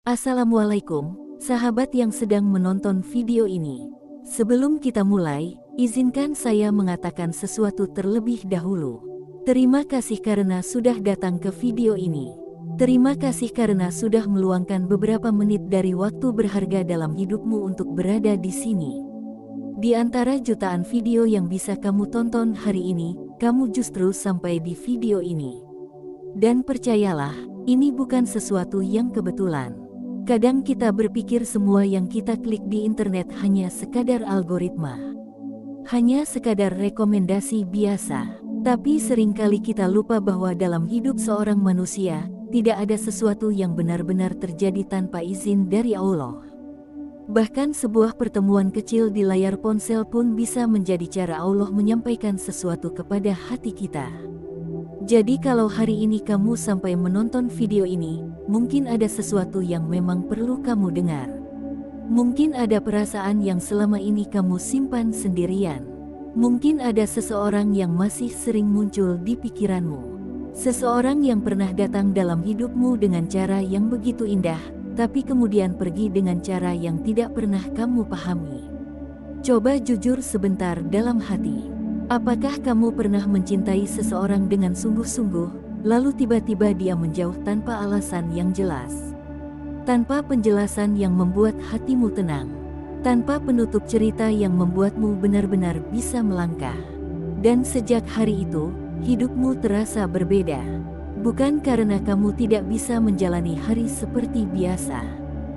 Assalamualaikum, sahabat yang sedang menonton video ini. Sebelum kita mulai, izinkan saya mengatakan sesuatu terlebih dahulu. Terima kasih karena sudah datang ke video ini. Terima kasih karena sudah meluangkan beberapa menit dari waktu berharga dalam hidupmu untuk berada di sini. Di antara jutaan video yang bisa kamu tonton hari ini, kamu justru sampai di video ini. Dan percayalah, ini bukan sesuatu yang kebetulan. Kadang kita berpikir semua yang kita klik di internet hanya sekadar algoritma. Hanya sekadar rekomendasi biasa. Tapi seringkali kita lupa bahwa dalam hidup seorang manusia, tidak ada sesuatu yang benar-benar terjadi tanpa izin dari Allah. Bahkan sebuah pertemuan kecil di layar ponsel pun bisa menjadi cara Allah menyampaikan sesuatu kepada hati kita. Jadi kalau hari ini kamu sampai menonton video ini, mungkin ada sesuatu yang memang perlu kamu dengar. Mungkin ada perasaan yang selama ini kamu simpan sendirian. Mungkin ada seseorang yang masih sering muncul di pikiranmu. Seseorang yang pernah datang dalam hidupmu dengan cara yang begitu indah, tapi kemudian pergi dengan cara yang tidak pernah kamu pahami. Coba jujur sebentar dalam hati. Apakah kamu pernah mencintai seseorang dengan sungguh-sungguh, lalu tiba-tiba dia menjauh tanpa alasan yang jelas? Tanpa penjelasan yang membuat hatimu tenang. Tanpa penutup cerita yang membuatmu benar-benar bisa melangkah. Dan sejak hari itu, hidupmu terasa berbeda. Bukan karena kamu tidak bisa menjalani hari seperti biasa.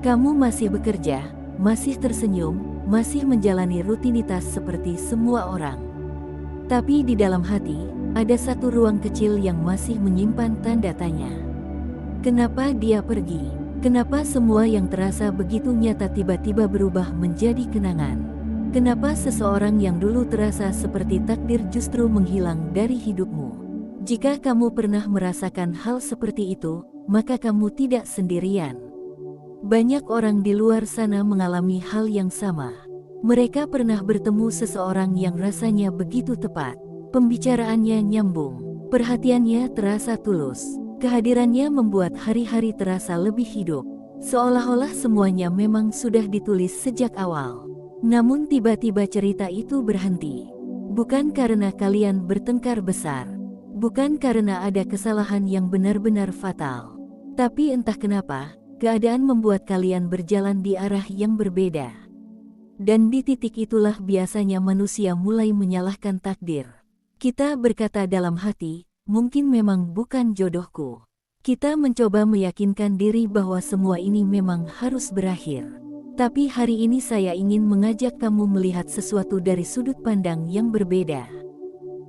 Kamu masih bekerja, masih tersenyum, masih menjalani rutinitas seperti semua orang. Tapi di dalam hati, ada satu ruang kecil yang masih menyimpan tanda tanya. Kenapa dia pergi? Kenapa semua yang terasa begitu nyata tiba-tiba berubah menjadi kenangan? Kenapa seseorang yang dulu terasa seperti takdir justru menghilang dari hidupmu? Jika kamu pernah merasakan hal seperti itu, maka kamu tidak sendirian. Banyak orang di luar sana mengalami hal yang sama. Mereka pernah bertemu seseorang yang rasanya begitu tepat. Pembicaraannya nyambung, perhatiannya terasa tulus, kehadirannya membuat hari-hari terasa lebih hidup. Seolah-olah semuanya memang sudah ditulis sejak awal. Namun tiba-tiba cerita itu berhenti. Bukan karena kalian bertengkar besar. Bukan karena ada kesalahan yang benar-benar fatal. Tapi entah kenapa, keadaan membuat kalian berjalan di arah yang berbeda. Dan di titik itulah biasanya manusia mulai menyalahkan takdir. Kita berkata dalam hati, mungkin memang bukan jodohku. Kita mencoba meyakinkan diri bahwa semua ini memang harus berakhir. Tapi hari ini saya ingin mengajak kamu melihat sesuatu dari sudut pandang yang berbeda.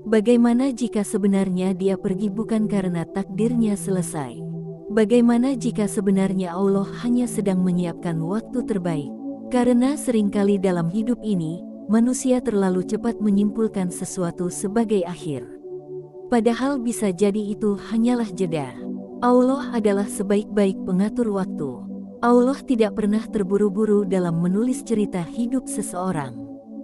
Bagaimana jika sebenarnya dia pergi bukan karena takdirnya selesai? Bagaimana jika sebenarnya Allah hanya sedang menyiapkan waktu terbaik? Karena seringkali dalam hidup ini, manusia terlalu cepat menyimpulkan sesuatu sebagai akhir. Padahal bisa jadi itu hanyalah jeda. Allah adalah sebaik-baik pengatur waktu. Allah tidak pernah terburu-buru dalam menulis cerita hidup seseorang.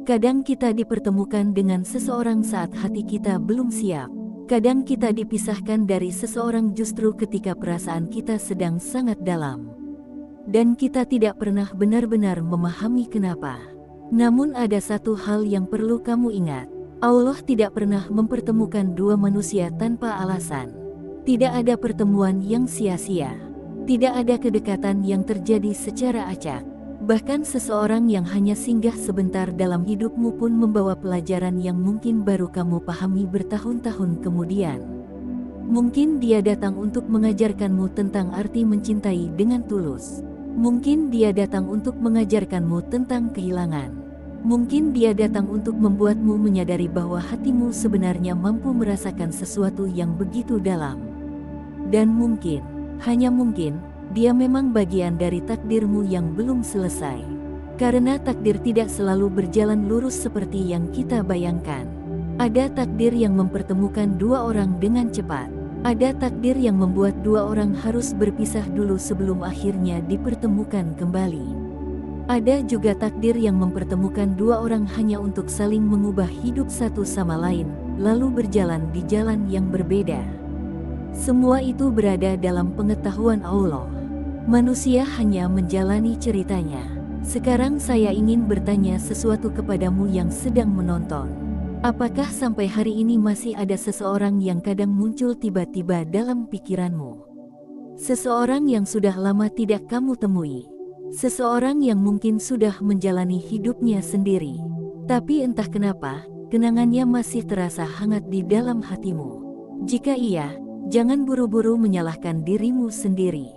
Kadang kita dipertemukan dengan seseorang saat hati kita belum siap. Kadang kita dipisahkan dari seseorang justru ketika perasaan kita sedang sangat dalam. Dan kita tidak pernah benar-benar memahami kenapa. Namun ada satu hal yang perlu kamu ingat. Allah tidak pernah mempertemukan dua manusia tanpa alasan. Tidak ada pertemuan yang sia-sia. Tidak ada kedekatan yang terjadi secara acak. Bahkan seseorang yang hanya singgah sebentar dalam hidupmu pun membawa pelajaran yang mungkin baru kamu pahami bertahun-tahun kemudian. Mungkin dia datang untuk mengajarkanmu tentang arti mencintai dengan tulus. Mungkin dia datang untuk mengajarkanmu tentang kehilangan. Mungkin dia datang untuk membuatmu menyadari bahwa hatimu sebenarnya mampu merasakan sesuatu yang begitu dalam. Dan mungkin, hanya mungkin, dia memang bagian dari takdirmu yang belum selesai. Karena takdir tidak selalu berjalan lurus seperti yang kita bayangkan. Ada takdir yang mempertemukan dua orang dengan cepat. Ada takdir yang membuat dua orang harus berpisah dulu sebelum akhirnya dipertemukan kembali. Ada juga takdir yang mempertemukan dua orang hanya untuk saling mengubah hidup satu sama lain, lalu berjalan di jalan yang berbeda. Semua itu berada dalam pengetahuan Allah. Manusia hanya menjalani ceritanya. Sekarang saya ingin bertanya sesuatu kepadamu yang sedang menonton. Apakah sampai hari ini masih ada seseorang yang kadang muncul tiba-tiba dalam pikiranmu? Seseorang yang sudah lama tidak kamu temui. Seseorang yang mungkin sudah menjalani hidupnya sendiri. Tapi entah kenapa, kenangannya masih terasa hangat di dalam hatimu. Jika iya, jangan buru-buru menyalahkan dirimu sendiri.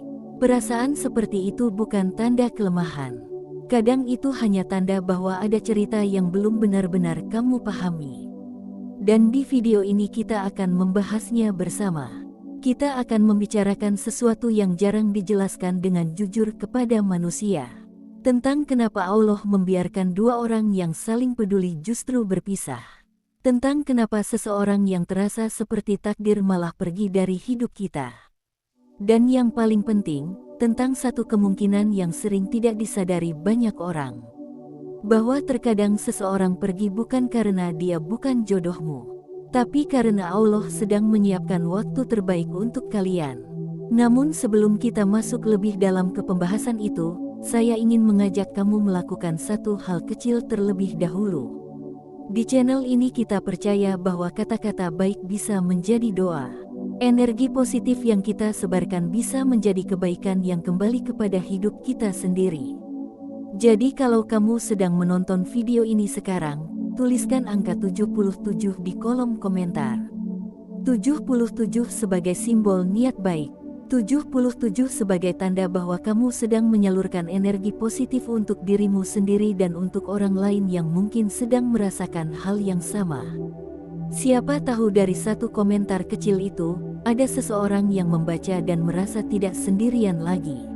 Perasaan seperti itu bukan tanda kelemahan. Kadang itu hanya tanda bahwa ada cerita yang belum benar-benar kamu pahami. Dan di video ini kita akan membahasnya bersama. Kita akan membicarakan sesuatu yang jarang dijelaskan dengan jujur kepada manusia. Tentang kenapa Allah membiarkan dua orang yang saling peduli justru berpisah. Tentang kenapa seseorang yang terasa seperti takdir malah pergi dari hidup kita. Dan yang paling penting, tentang satu kemungkinan yang sering tidak disadari banyak orang. Bahwa terkadang seseorang pergi bukan karena dia bukan jodohmu, tapi karena Allah sedang menyiapkan waktu terbaik untuk kalian. Namun sebelum kita masuk lebih dalam ke pembahasan itu, saya ingin mengajak kamu melakukan satu hal kecil terlebih dahulu. Di channel ini kita percaya bahwa kata-kata baik bisa menjadi doa. Energi positif yang kita sebarkan bisa menjadi kebaikan yang kembali kepada hidup kita sendiri. Jadi kalau kamu sedang menonton video ini sekarang, tuliskan angka 77 di kolom komentar. 77 sebagai simbol niat baik. 77 sebagai tanda bahwa kamu sedang menyalurkan energi positif untuk dirimu sendiri dan untuk orang lain yang mungkin sedang merasakan hal yang sama. Siapa tahu dari satu komentar kecil itu, ada seseorang yang membaca dan merasa tidak sendirian lagi.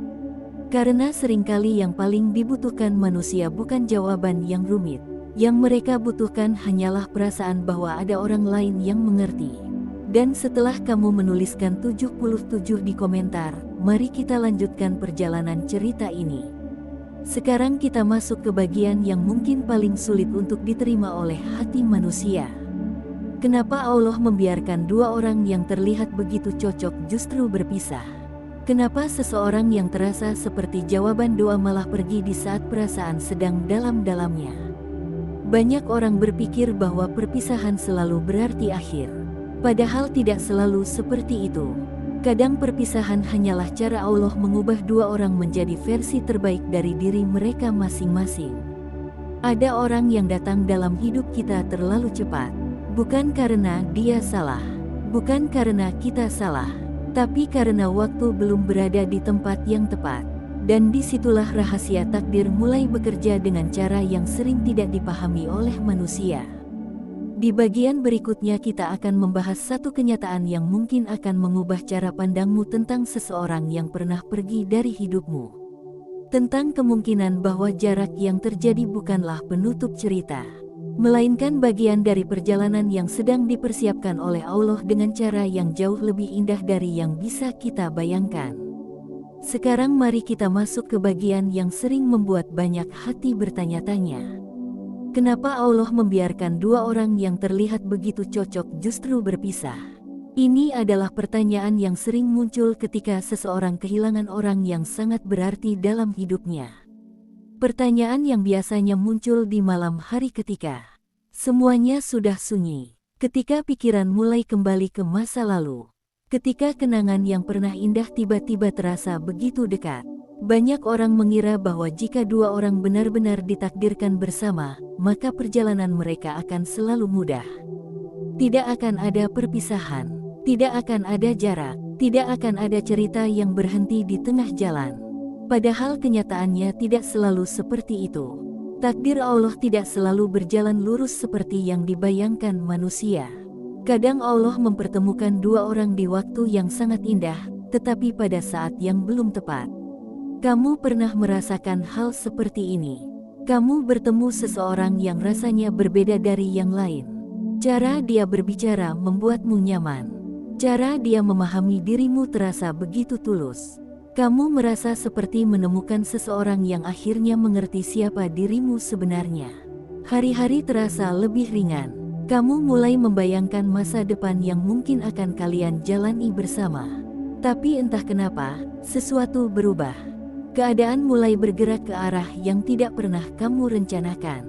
Karena seringkali yang paling dibutuhkan manusia bukan jawaban yang rumit. Yang mereka butuhkan hanyalah perasaan bahwa ada orang lain yang mengerti. Dan setelah kamu menuliskan 77 di komentar, mari kita lanjutkan perjalanan cerita ini. Sekarang kita masuk ke bagian yang mungkin paling sulit untuk diterima oleh hati manusia. Kenapa Allah membiarkan dua orang yang terlihat begitu cocok justru berpisah? Kenapa seseorang yang terasa seperti jawaban doa malah pergi di saat perasaan sedang dalam-dalamnya? Banyak orang berpikir bahwa perpisahan selalu berarti akhir. Padahal tidak selalu seperti itu. Kadang perpisahan hanyalah cara Allah mengubah dua orang menjadi versi terbaik dari diri mereka masing-masing. Ada orang yang datang dalam hidup kita terlalu cepat. Bukan karena dia salah, bukan karena kita salah, tapi karena waktu belum berada di tempat yang tepat. Dan disitulah rahasia takdir mulai bekerja dengan cara yang sering tidak dipahami oleh manusia. Di bagian berikutnya kita akan membahas satu kenyataan yang mungkin akan mengubah cara pandangmu tentang seseorang yang pernah pergi dari hidupmu. Tentang kemungkinan bahwa jarak yang terjadi bukanlah penutup cerita, melainkan bagian dari perjalanan yang sedang dipersiapkan oleh Allah dengan cara yang jauh lebih indah dari yang bisa kita bayangkan. Sekarang mari kita masuk ke bagian yang sering membuat banyak hati bertanya-tanya. Kenapa Allah membiarkan dua orang yang terlihat begitu cocok justru berpisah? Ini adalah pertanyaan yang sering muncul ketika seseorang kehilangan orang yang sangat berarti dalam hidupnya. Pertanyaan yang biasanya muncul di malam hari ketika semuanya sudah sunyi, ketika pikiran mulai kembali ke masa lalu, ketika kenangan yang pernah indah tiba-tiba terasa begitu dekat. Banyak orang mengira bahwa jika dua orang benar-benar ditakdirkan bersama, maka perjalanan mereka akan selalu mudah. Tidak akan ada perpisahan, tidak akan ada jarak, tidak akan ada cerita yang berhenti di tengah jalan. Padahal kenyataannya tidak selalu seperti itu. Takdir Allah tidak selalu berjalan lurus seperti yang dibayangkan manusia. Kadang Allah mempertemukan dua orang di waktu yang sangat indah, tetapi pada saat yang belum tepat. Kamu pernah merasakan hal seperti ini? Kamu bertemu seseorang yang rasanya berbeda dari yang lain. Cara dia berbicara membuatmu nyaman. Cara dia memahami dirimu terasa begitu tulus. Kamu merasa seperti menemukan seseorang yang akhirnya mengerti siapa dirimu sebenarnya. Hari-hari terasa lebih ringan. Kamu mulai membayangkan masa depan yang mungkin akan kalian jalani bersama. Tapi entah kenapa, sesuatu berubah. Keadaan mulai bergerak ke arah yang tidak pernah kamu rencanakan.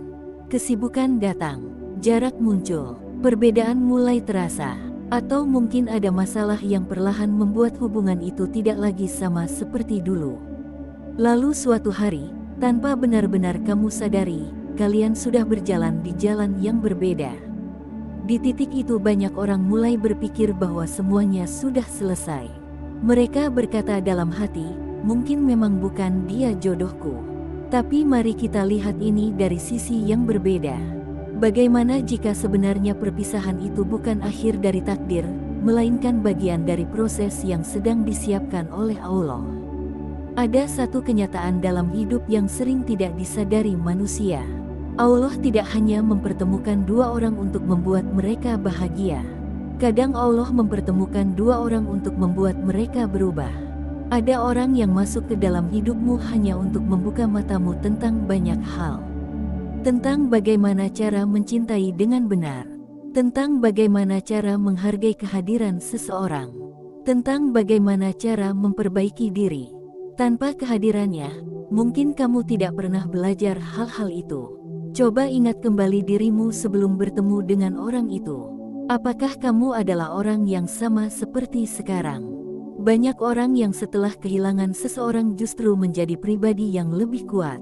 Kesibukan datang, jarak muncul, perbedaan mulai terasa, atau mungkin ada masalah yang perlahan membuat hubungan itu tidak lagi sama seperti dulu. Lalu suatu hari, tanpa benar-benar kamu sadari, kalian sudah berjalan di jalan yang berbeda. Di titik itu banyak orang mulai berpikir bahwa semuanya sudah selesai. Mereka berkata dalam hati, mungkin memang bukan dia jodohku. Tapi mari kita lihat ini dari sisi yang berbeda. Bagaimana jika sebenarnya perpisahan itu bukan akhir dari takdir, melainkan bagian dari proses yang sedang disiapkan oleh Allah. Ada satu kenyataan dalam hidup yang sering tidak disadari manusia. Allah tidak hanya mempertemukan dua orang untuk membuat mereka bahagia. Kadang Allah mempertemukan dua orang untuk membuat mereka berubah. Ada orang yang masuk ke dalam hidupmu hanya untuk membuka matamu tentang banyak hal. Tentang bagaimana cara mencintai dengan benar. Tentang bagaimana cara menghargai kehadiran seseorang. Tentang bagaimana cara memperbaiki diri. Tanpa kehadirannya, mungkin kamu tidak pernah belajar hal-hal itu. Coba ingat kembali dirimu sebelum bertemu dengan orang itu. Apakah kamu adalah orang yang sama seperti sekarang? Banyak orang yang setelah kehilangan seseorang justru menjadi pribadi yang lebih kuat.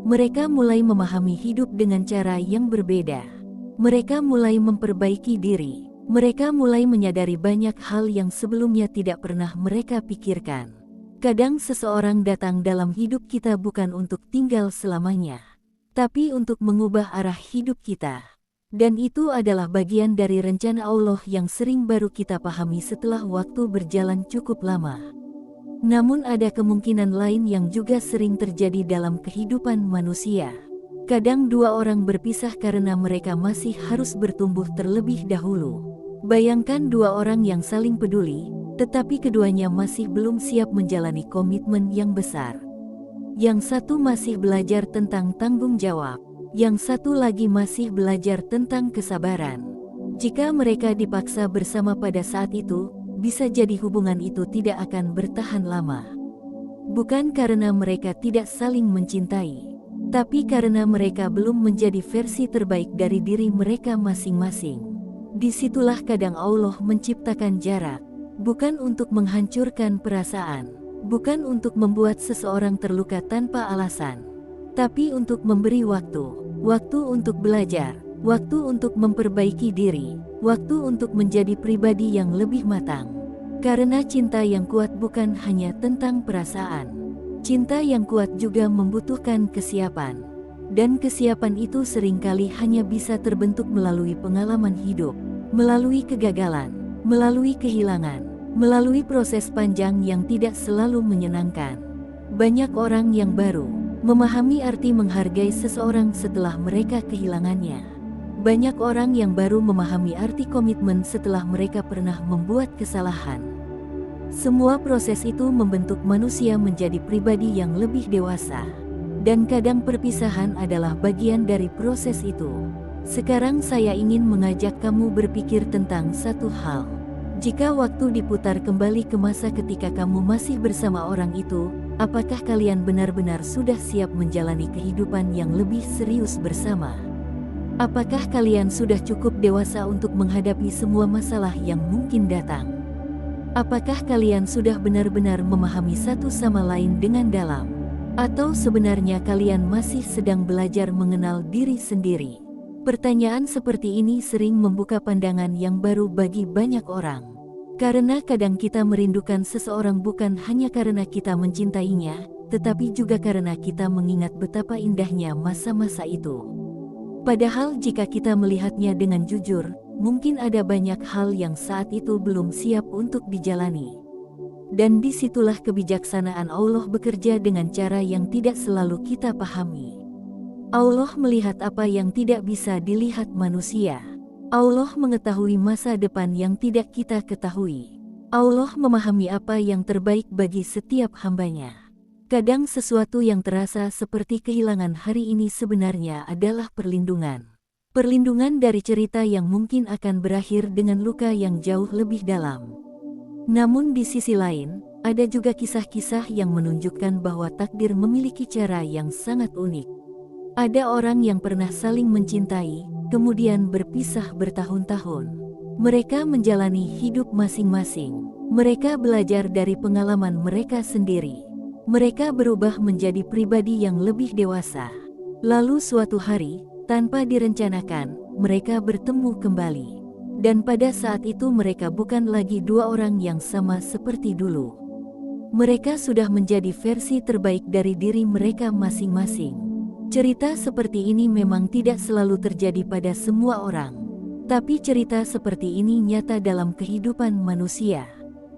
Mereka mulai memahami hidup dengan cara yang berbeda. Mereka mulai memperbaiki diri. Mereka mulai menyadari banyak hal yang sebelumnya tidak pernah mereka pikirkan. Kadang seseorang datang dalam hidup kita bukan untuk tinggal selamanya, tapi untuk mengubah arah hidup kita. Dan itu adalah bagian dari rencana Allah yang sering baru kita pahami setelah waktu berjalan cukup lama. Namun ada kemungkinan lain yang juga sering terjadi dalam kehidupan manusia. Kadang dua orang berpisah karena mereka masih harus bertumbuh terlebih dahulu. Bayangkan dua orang yang saling peduli, tetapi keduanya masih belum siap menjalani komitmen yang besar. Yang satu masih belajar tentang tanggung jawab. Yang satu lagi masih belajar tentang kesabaran. Jika mereka dipaksa bersama pada saat itu, bisa jadi hubungan itu tidak akan bertahan lama. Bukan karena mereka tidak saling mencintai, tapi karena mereka belum menjadi versi terbaik dari diri mereka masing-masing. Disitulah kadang Allah menciptakan jarak, bukan untuk menghancurkan perasaan, bukan untuk membuat seseorang terluka tanpa alasan, tapi untuk memberi waktu. Waktu untuk belajar, waktu untuk memperbaiki diri, waktu untuk menjadi pribadi yang lebih matang. Karena cinta yang kuat bukan hanya tentang perasaan. Cinta yang kuat juga membutuhkan kesiapan. Dan kesiapan itu seringkali hanya bisa terbentuk melalui pengalaman hidup, melalui kegagalan, melalui kehilangan, melalui proses panjang yang tidak selalu menyenangkan. Banyak orang yang baru memahami arti menghargai seseorang setelah mereka kehilangannya. Banyak orang yang baru memahami arti komitmen setelah mereka pernah membuat kesalahan. Semua proses itu membentuk manusia menjadi pribadi yang lebih dewasa. Dan kadang perpisahan adalah bagian dari proses itu. Sekarang saya ingin mengajak kamu berpikir tentang satu hal. Jika waktu diputar kembali ke masa ketika kamu masih bersama orang itu, apakah kalian benar-benar sudah siap menjalani kehidupan yang lebih serius bersama? Apakah kalian sudah cukup dewasa untuk menghadapi semua masalah yang mungkin datang? Apakah kalian sudah benar-benar memahami satu sama lain dengan dalam? Atau sebenarnya kalian masih sedang belajar mengenal diri sendiri? Pertanyaan seperti ini sering membuka pandangan yang baru bagi banyak orang. Karena kadang kita merindukan seseorang bukan hanya karena kita mencintainya, tetapi juga karena kita mengingat betapa indahnya masa-masa itu. Padahal jika kita melihatnya dengan jujur, mungkin ada banyak hal yang saat itu belum siap untuk dijalani. Dan disitulah kebijaksanaan Allah bekerja dengan cara yang tidak selalu kita pahami. Allah melihat apa yang tidak bisa dilihat manusia. Allah mengetahui masa depan yang tidak kita ketahui. Allah memahami apa yang terbaik bagi setiap hambanya. Kadang sesuatu yang terasa seperti kehilangan hari ini sebenarnya adalah perlindungan. Perlindungan dari cerita yang mungkin akan berakhir dengan luka yang jauh lebih dalam. Namun di sisi lain, ada juga kisah-kisah yang menunjukkan bahwa takdir memiliki cara yang sangat unik. Ada orang yang pernah saling mencintai, kemudian berpisah bertahun-tahun. Mereka menjalani hidup masing-masing. Mereka belajar dari pengalaman mereka sendiri. Mereka berubah menjadi pribadi yang lebih dewasa. Lalu suatu hari, tanpa direncanakan, mereka bertemu kembali. Dan pada saat itu mereka bukan lagi dua orang yang sama seperti dulu. Mereka sudah menjadi versi terbaik dari diri mereka masing-masing. Cerita seperti ini memang tidak selalu terjadi pada semua orang. Tapi cerita seperti ini nyata dalam kehidupan manusia.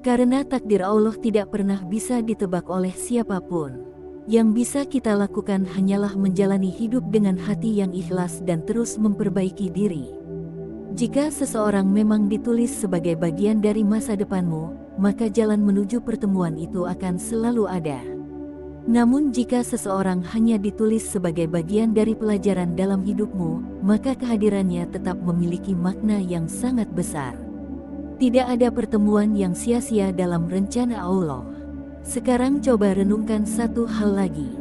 Karena takdir Allah tidak pernah bisa ditebak oleh siapapun. Yang bisa kita lakukan hanyalah menjalani hidup dengan hati yang ikhlas dan terus memperbaiki diri. Jika seseorang memang ditulis sebagai bagian dari masa depanmu, maka jalan menuju pertemuan itu akan selalu ada. Namun jika seseorang hanya ditulis sebagai bagian dari pelajaran dalam hidupmu, maka kehadirannya tetap memiliki makna yang sangat besar. Tidak ada pertemuan yang sia-sia dalam rencana Allah. Sekarang coba renungkan satu hal lagi.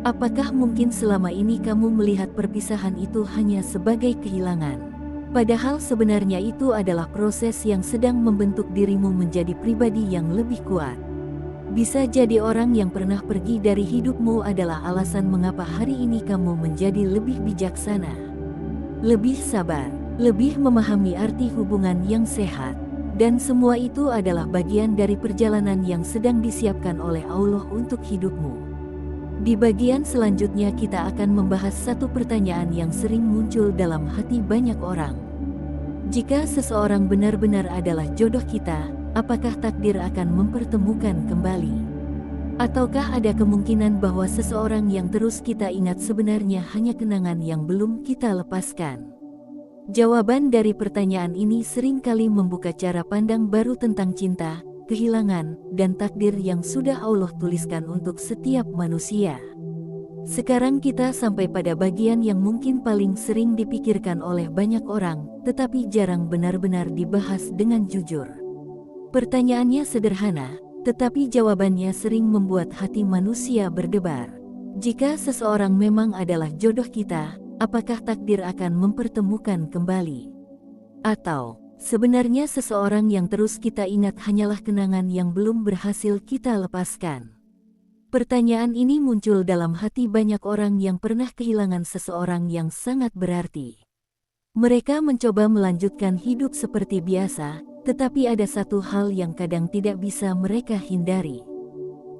Apakah mungkin selama ini kamu melihat perpisahan itu hanya sebagai kehilangan? Padahal sebenarnya itu adalah proses yang sedang membentuk dirimu menjadi pribadi yang lebih kuat. Bisa jadi orang yang pernah pergi dari hidupmu adalah alasan mengapa hari ini kamu menjadi lebih bijaksana, lebih sabar, lebih memahami arti hubungan yang sehat. Dan semua itu adalah bagian dari perjalanan yang sedang disiapkan oleh Allah untuk hidupmu. Di bagian selanjutnya kita akan membahas satu pertanyaan yang sering muncul dalam hati banyak orang. Jika seseorang benar-benar adalah jodoh kita, apakah takdir akan mempertemukan kembali? Ataukah ada kemungkinan bahwa seseorang yang terus kita ingat sebenarnya hanya kenangan yang belum kita lepaskan? Jawaban dari pertanyaan ini seringkali membuka cara pandang baru tentang cinta, kehilangan, dan takdir yang sudah Allah tuliskan untuk setiap manusia. Sekarang kita sampai pada bagian yang mungkin paling sering dipikirkan oleh banyak orang, tetapi jarang benar-benar dibahas dengan jujur. Pertanyaannya sederhana, tetapi jawabannya sering membuat hati manusia berdebar. Jika seseorang memang adalah jodoh kita, apakah takdir akan mempertemukan kembali? Atau sebenarnya seseorang yang terus kita ingat hanyalah kenangan yang belum berhasil kita lepaskan? Pertanyaan ini muncul dalam hati banyak orang yang pernah kehilangan seseorang yang sangat berarti. Mereka mencoba melanjutkan hidup seperti biasa, tetapi ada satu hal yang kadang tidak bisa mereka hindari.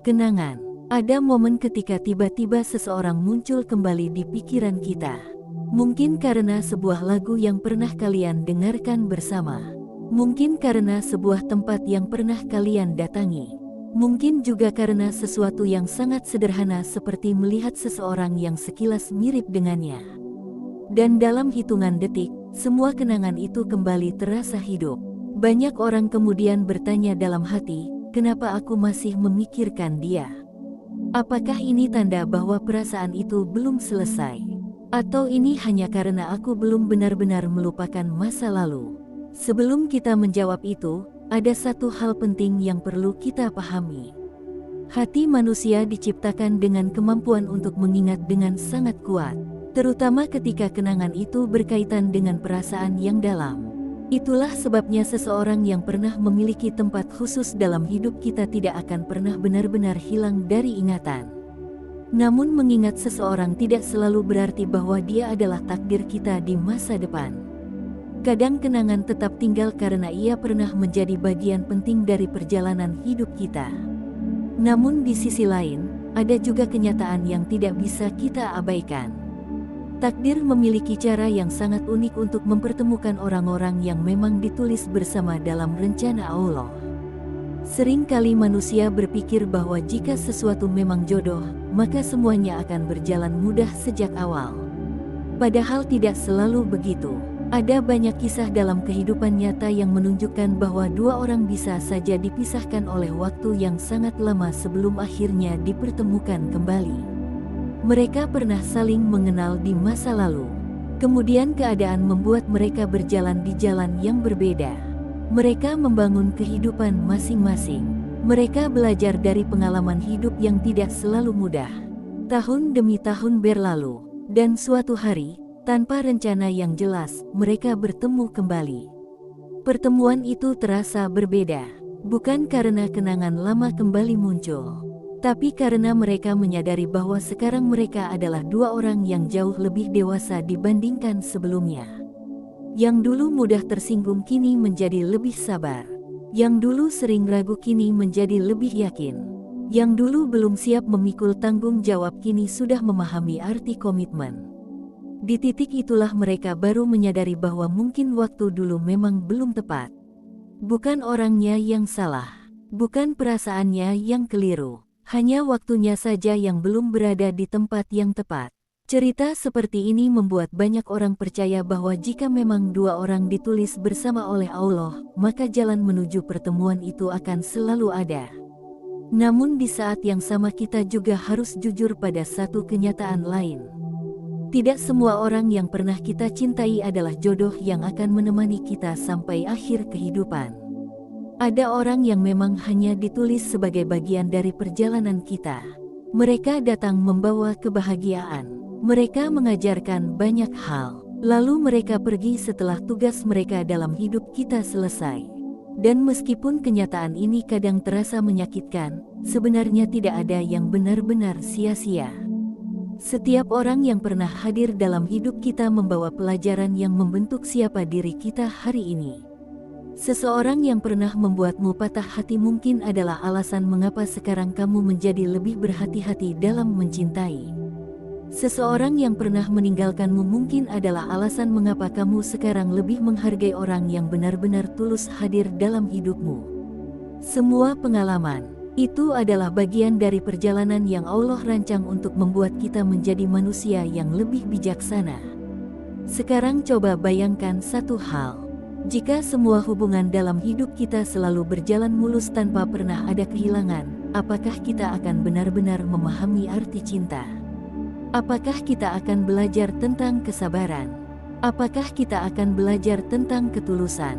Kenangan. Ada momen ketika tiba-tiba seseorang muncul kembali di pikiran kita. Mungkin karena sebuah lagu yang pernah kalian dengarkan bersama. Mungkin karena sebuah tempat yang pernah kalian datangi. Mungkin juga karena sesuatu yang sangat sederhana seperti melihat seseorang yang sekilas mirip dengannya. Dan dalam hitungan detik, semua kenangan itu kembali terasa hidup. Banyak orang kemudian bertanya dalam hati, kenapa aku masih memikirkan dia? Apakah ini tanda bahwa perasaan itu belum selesai? Atau ini hanya karena aku belum benar-benar melupakan masa lalu? Sebelum kita menjawab itu, ada satu hal penting yang perlu kita pahami. Hati manusia diciptakan dengan kemampuan untuk mengingat dengan sangat kuat, terutama ketika kenangan itu berkaitan dengan perasaan yang dalam. Itulah sebabnya seseorang yang pernah memiliki tempat khusus dalam hidup kita tidak akan pernah benar-benar hilang dari ingatan. Namun mengingat seseorang tidak selalu berarti bahwa dia adalah takdir kita di masa depan. Kadang kenangan tetap tinggal karena ia pernah menjadi bagian penting dari perjalanan hidup kita. Namun di sisi lain, ada juga kenyataan yang tidak bisa kita abaikan. Takdir memiliki cara yang sangat unik untuk mempertemukan orang-orang yang memang ditulis bersama dalam rencana Allah. Seringkali manusia berpikir bahwa jika sesuatu memang jodoh, maka semuanya akan berjalan mudah sejak awal. Padahal tidak selalu begitu. Ada banyak kisah dalam kehidupan nyata yang menunjukkan bahwa dua orang bisa saja dipisahkan oleh waktu yang sangat lama sebelum akhirnya dipertemukan kembali. Mereka pernah saling mengenal di masa lalu. Kemudian keadaan membuat mereka berjalan di jalan yang berbeda. Mereka membangun kehidupan masing-masing. Mereka belajar dari pengalaman hidup yang tidak selalu mudah. Tahun demi tahun berlalu, dan suatu hari, tanpa rencana yang jelas, mereka bertemu kembali. Pertemuan itu terasa berbeda, bukan karena kenangan lama kembali muncul, tapi karena mereka menyadari bahwa sekarang mereka adalah dua orang yang jauh lebih dewasa dibandingkan sebelumnya. Yang dulu mudah tersinggung kini menjadi lebih sabar. Yang dulu sering ragu kini menjadi lebih yakin. Yang dulu belum siap memikul tanggung jawab kini sudah memahami arti komitmen. Di titik itulah mereka baru menyadari bahwa mungkin waktu dulu memang belum tepat. Bukan orangnya yang salah, bukan perasaannya yang keliru, hanya waktunya saja yang belum berada di tempat yang tepat. Cerita seperti ini membuat banyak orang percaya bahwa jika memang dua orang ditulis bersama oleh Allah, maka jalan menuju pertemuan itu akan selalu ada. Namun di saat yang sama kita juga harus jujur pada satu kenyataan lain. Tidak semua orang yang pernah kita cintai adalah jodoh yang akan menemani kita sampai akhir kehidupan. Ada orang yang memang hanya ditulis sebagai bagian dari perjalanan kita. Mereka datang membawa kebahagiaan. Mereka mengajarkan banyak hal, lalu mereka pergi setelah tugas mereka dalam hidup kita selesai. Dan meskipun kenyataan ini kadang terasa menyakitkan, sebenarnya tidak ada yang benar-benar sia-sia. Setiap orang yang pernah hadir dalam hidup kita membawa pelajaran yang membentuk siapa diri kita hari ini. Seseorang yang pernah membuatmu patah hati mungkin adalah alasan mengapa sekarang kamu menjadi lebih berhati-hati dalam mencintai. Seseorang yang pernah meninggalkanmu mungkin adalah alasan mengapa kamu sekarang lebih menghargai orang yang benar-benar tulus hadir dalam hidupmu. Semua pengalaman itu adalah bagian dari perjalanan yang Allah rancang untuk membuat kita menjadi manusia yang lebih bijaksana. Sekarang coba bayangkan satu hal. Jika semua hubungan dalam hidup kita selalu berjalan mulus tanpa pernah ada kehilangan, apakah kita akan benar-benar memahami arti cinta? Apakah kita akan belajar tentang kesabaran? Apakah kita akan belajar tentang ketulusan?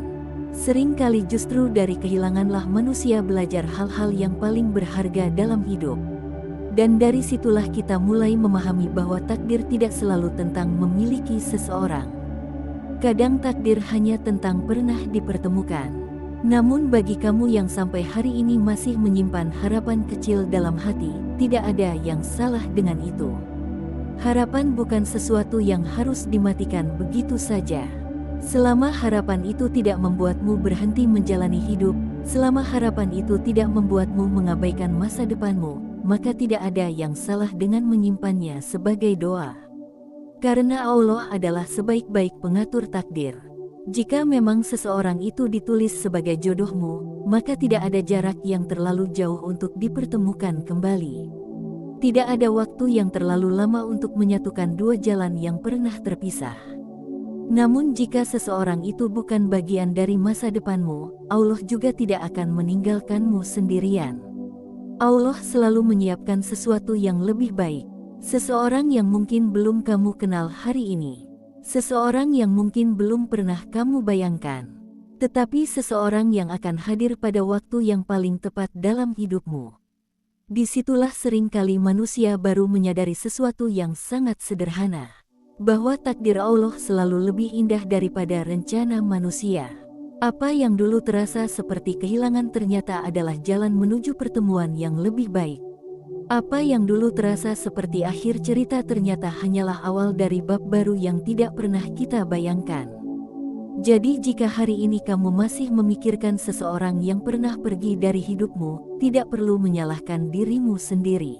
Seringkali justru dari kehilanganlah manusia belajar hal-hal yang paling berharga dalam hidup. Dan dari situlah kita mulai memahami bahwa takdir tidak selalu tentang memiliki seseorang. Kadang takdir hanya tentang pernah dipertemukan. Namun bagi kamu yang sampai hari ini masih menyimpan harapan kecil dalam hati, tidak ada yang salah dengan itu. Harapan bukan sesuatu yang harus dimatikan begitu saja. Selama harapan itu tidak membuatmu berhenti menjalani hidup, selama harapan itu tidak membuatmu mengabaikan masa depanmu, maka tidak ada yang salah dengan menyimpannya sebagai doa. Karena Allah adalah sebaik-baik pengatur takdir. Jika memang seseorang itu ditulis sebagai jodohmu, maka tidak ada jarak yang terlalu jauh untuk dipertemukan kembali. Tidak ada waktu yang terlalu lama untuk menyatukan dua jalan yang pernah terpisah. Namun jika seseorang itu bukan bagian dari masa depanmu, Allah juga tidak akan meninggalkanmu sendirian. Allah selalu menyiapkan sesuatu yang lebih baik. Seseorang yang mungkin belum kamu kenal hari ini. Seseorang yang mungkin belum pernah kamu bayangkan. Tetapi seseorang yang akan hadir pada waktu yang paling tepat dalam hidupmu. Disitulah seringkali manusia baru menyadari sesuatu yang sangat sederhana. Bahwa takdir Allah selalu lebih indah daripada rencana manusia. Apa yang dulu terasa seperti kehilangan ternyata adalah jalan menuju pertemuan yang lebih baik. Apa yang dulu terasa seperti akhir cerita ternyata hanyalah awal dari bab baru yang tidak pernah kita bayangkan. Jadi jika hari ini kamu masih memikirkan seseorang yang pernah pergi dari hidupmu, tidak perlu menyalahkan dirimu sendiri.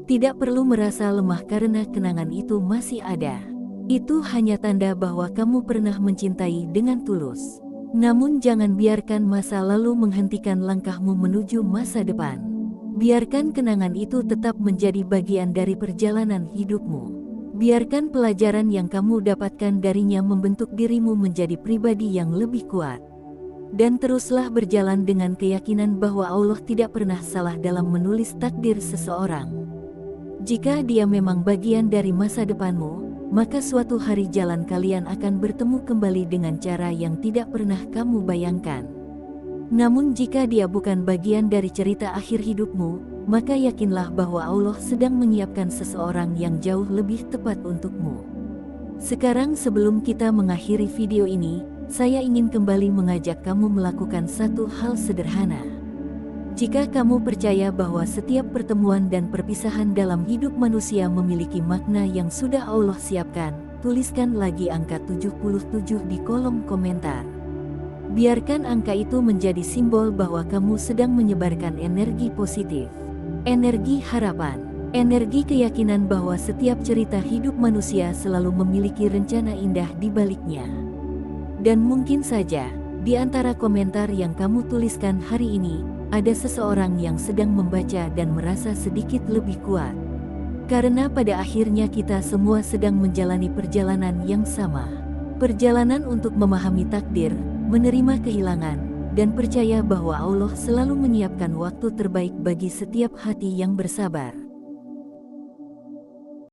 Tidak perlu merasa lemah karena kenangan itu masih ada. Itu hanya tanda bahwa kamu pernah mencintai dengan tulus. Namun jangan biarkan masa lalu menghentikan langkahmu menuju masa depan. Biarkan kenangan itu tetap menjadi bagian dari perjalanan hidupmu. Biarkan pelajaran yang kamu dapatkan darinya membentuk dirimu menjadi pribadi yang lebih kuat. Dan teruslah berjalan dengan keyakinan bahwa Allah tidak pernah salah dalam menulis takdir seseorang. Jika dia memang bagian dari masa depanmu, maka suatu hari jalan kalian akan bertemu kembali dengan cara yang tidak pernah kamu bayangkan. Namun jika dia bukan bagian dari cerita akhir hidupmu, maka yakinlah bahwa Allah sedang menyiapkan seseorang yang jauh lebih tepat untukmu. Sekarang sebelum kita mengakhiri video ini, saya ingin kembali mengajak kamu melakukan satu hal sederhana. Jika kamu percaya bahwa setiap pertemuan dan perpisahan dalam hidup manusia memiliki makna yang sudah Allah siapkan, tuliskan lagi angka 77 di kolom komentar. Biarkan angka itu menjadi simbol bahwa kamu sedang menyebarkan energi positif, energi harapan, energi keyakinan bahwa setiap cerita hidup manusia selalu memiliki rencana indah di baliknya. Dan mungkin saja, di antara komentar yang kamu tuliskan hari ini, ada seseorang yang sedang membaca dan merasa sedikit lebih kuat. Karena pada akhirnya kita semua sedang menjalani perjalanan yang sama. Perjalanan untuk memahami takdir, menerima kehilangan, dan percaya bahwa Allah selalu menyiapkan waktu terbaik bagi setiap hati yang bersabar.